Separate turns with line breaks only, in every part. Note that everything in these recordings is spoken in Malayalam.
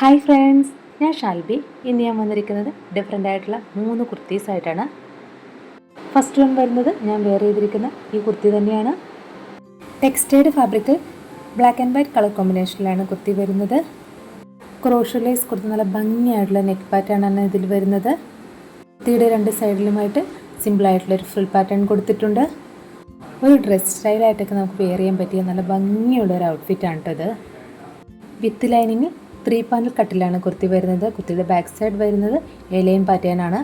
ഹായ് ഫ്രണ്ട്സ്, ഞാൻ ഷാൽബി. ഇന്ന് ഞാൻ വന്നിരിക്കുന്നത് ഡിഫറെൻ്റ് ആയിട്ടുള്ള 3 കുർത്തീസ് ആയിട്ടാണ്. ഫസ്റ്റ് വൺ വരുന്നത് ഞാൻ വെയർ ചെയ്തിരിക്കുന്ന ഈ കുർത്തി തന്നെയാണ്. Textured fabric black and white colour കോമ്പിനേഷനിലാണ് കുർത്തി വരുന്നത്. ക്രോഷ്യലൈസ് കൊടുത്ത് നല്ല ഭംഗിയായിട്ടുള്ള നെക്ക് പാറ്റേൺ ആണ് ഇതിൽ വരുന്നത്. കുർത്തിയുടെ രണ്ട് സൈഡിലുമായിട്ട് സിമ്പിളായിട്ടുള്ളൊരു ഫുൾ പാറ്റേൺ കൊടുത്തിട്ടുണ്ട്. ഒരു ഡ്രസ് സ്റ്റൈലായിട്ടൊക്കെ നമുക്ക് വെയർ ചെയ്യാൻ പറ്റിയ നല്ല ഭംഗിയുള്ളൊരു ഔട്ട്ഫിറ്റാണ് കേട്ടോ ഇത്. വിത്ത് ലൈനിങ് 3 പാനൽ കട്ടിലാണ് കുർത്തി വരുന്നത്. കുർത്തിയുടെ ബാക്ക് സൈഡ് വരുന്നത് എലൈൻ പാറ്റേൺ ആണ്.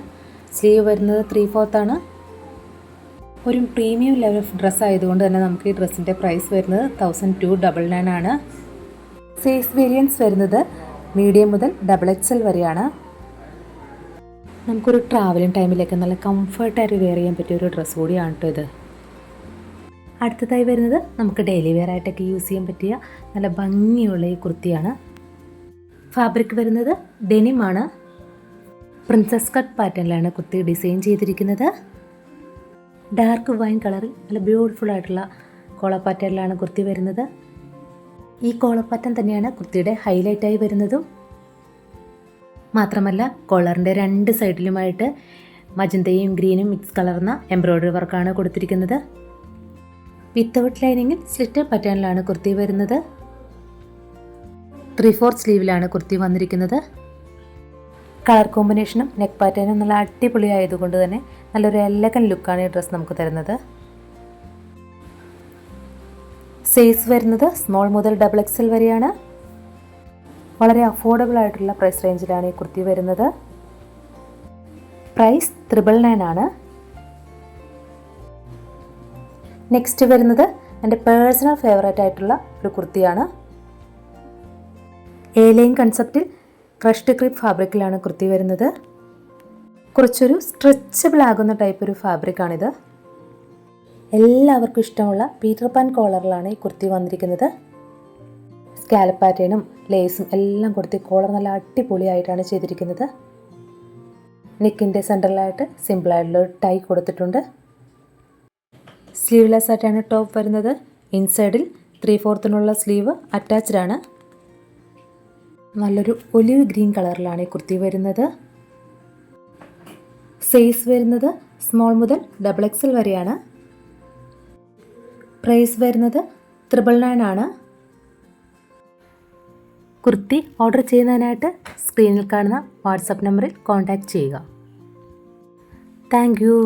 സ്ലീവ് വരുന്നത് 3/4 ആണ്. ഒരു പ്രീമിയം ലെവൽ ഓഫ് ഡ്രസ്സ് ആയതുകൊണ്ട് തന്നെ നമുക്ക് ഈ ഡ്രസ്സിൻ്റെ പ്രൈസ് വരുന്നത് 1299 ആണ്. സൈസ് വേരിയൻസ് വരുന്നത് മീഡിയം മുതൽ XXL വരെയാണ്. നമുക്കൊരു ട്രാവലിംഗ് ടൈമിലൊക്കെ നല്ല കംഫർട്ടായിട്ട് വെയർ ചെയ്യാൻ പറ്റിയ ഒരു ഡ്രസ്സ് കൂടിയാണ് കേട്ടോ ഇത്. അടുത്തതായി വരുന്നത് നമുക്ക് ഡെയിലി വെയർ ആയിട്ടൊക്കെ യൂസ് ചെയ്യാൻ പറ്റിയ നല്ല ഭംഗിയുള്ള ഈ കുർത്തിയാണ്. ഫാബ്രിക് വരുന്നത് ഡെനിമാണ്. പ്രിൻസസ് കട്ട് പാറ്റേണിലാണ് കുർത്തി ഡിസൈൻ ചെയ്തിരിക്കുന്നത്. ഡാർക്ക് വൈൻ കളറിൽ നല്ല ബ്യൂട്ടിഫുൾ ആയിട്ടുള്ള കോളർ പാറ്റേണിലാണ് കുർത്തി വരുന്നത്. ഈ കോളർ പാറ്റേൺ തന്നെയാണ് കുർത്തിയുടെ ഹൈലൈറ്റായി വരുന്നതും. മാത്രമല്ല കോളറിൻ്റെ രണ്ട് സൈഡിലുമായിട്ട് മജന്തയും ഗ്രീനും മിക്സ് കലർന്ന എംബ്രോയ്ഡറി വർക്കാണ് കൊടുത്തിരിക്കുന്നത്. വിത്തൗട്ട് ലൈനിങ്ങിൽ സ്ലിറ്റഡ് പാറ്റേണിലാണ് കുർത്തി വരുന്നത്. 3/4 സ്ലീവിലാണ് കുർത്തി വന്നിരിക്കുന്നത്. കളർ കോമ്പിനേഷനും നെക്ക് പാറ്റേണും നല്ല അടിപൊളി ആയതുകൊണ്ട് തന്നെ നല്ലൊരു എലഗൻ ലുക്കാണ് ഈ ഡ്രസ്സ് നമുക്ക് തരുന്നത്. സൈസ് വരുന്നത് സ്മോൾ മുതൽ XXL വരെയാണ്. വളരെ അഫോർഡബിൾ ആയിട്ടുള്ള പ്രൈസ് റേഞ്ചിലാണ് ഈ കുർത്തി വരുന്നത്. പ്രൈസ് 999 ആണ്. നെക്സ്റ്റ് വരുന്നത് എൻ്റെ പേഴ്സണൽ ഫേവറേറ്റ് ആയിട്ടുള്ള ഒരു കുർത്തിയാണ്. എലൈൻ കൺസെപ്റ്റിൽ ക്രഷ്ഡ് ക്രീപ്പ് ഫാബ്രിക്കിലാണ് കുർത്തി വരുന്നത്. കുറച്ചൊരു സ്ട്രെച്ചബിൾ ആകുന്ന ടൈപ്പ് ഒരു ഫാബ്രിക്കാണിത്. എല്ലാവർക്കും ഇഷ്ടമുള്ള പീറ്റർ പാൻ കോളറിലാണ് ഈ കുർത്തി വന്നിരിക്കുന്നത്. സ്കാലപ്പ് പാറ്റേണും ലേസും എല്ലാം കൊടുത്ത് കോളർ നല്ല അടിപൊളിയായിട്ടാണ് ചെയ്തിരിക്കുന്നത്. നെക്കിൻ്റെ സെൻറ്ററിലായിട്ട് സിമ്പിളായിട്ടുള്ളൊരു ടൈ കൊടുത്തിട്ടുണ്ട്. സ്ലീവ്ലെസ് ആയിട്ടാണ് ടോപ്പ് വരുന്നത്. ഇൻസൈഡിൽ 3/4 സ്ലീവ് അറ്റാച്ച്ഡ് ആണ്. നല്ലൊരു ഒലിവ് ഗ്രീൻ കളറിലാണ് ഈ കുർത്തി വരുന്നത്. സൈസ് വരുന്നത് സ്മോൾ മുതൽ XXL വരെയാണ്. പ്രൈസ് വരുന്നത് 999 ആണ്. കുർത്തി ഓർഡർ ചെയ്യുന്നതിനായിട്ട് സ്ക്രീനിൽ കാണുന്ന വാട്സപ്പ് നമ്പറിൽ കോൺടാക്റ്റ് ചെയ്യുക. Thank you.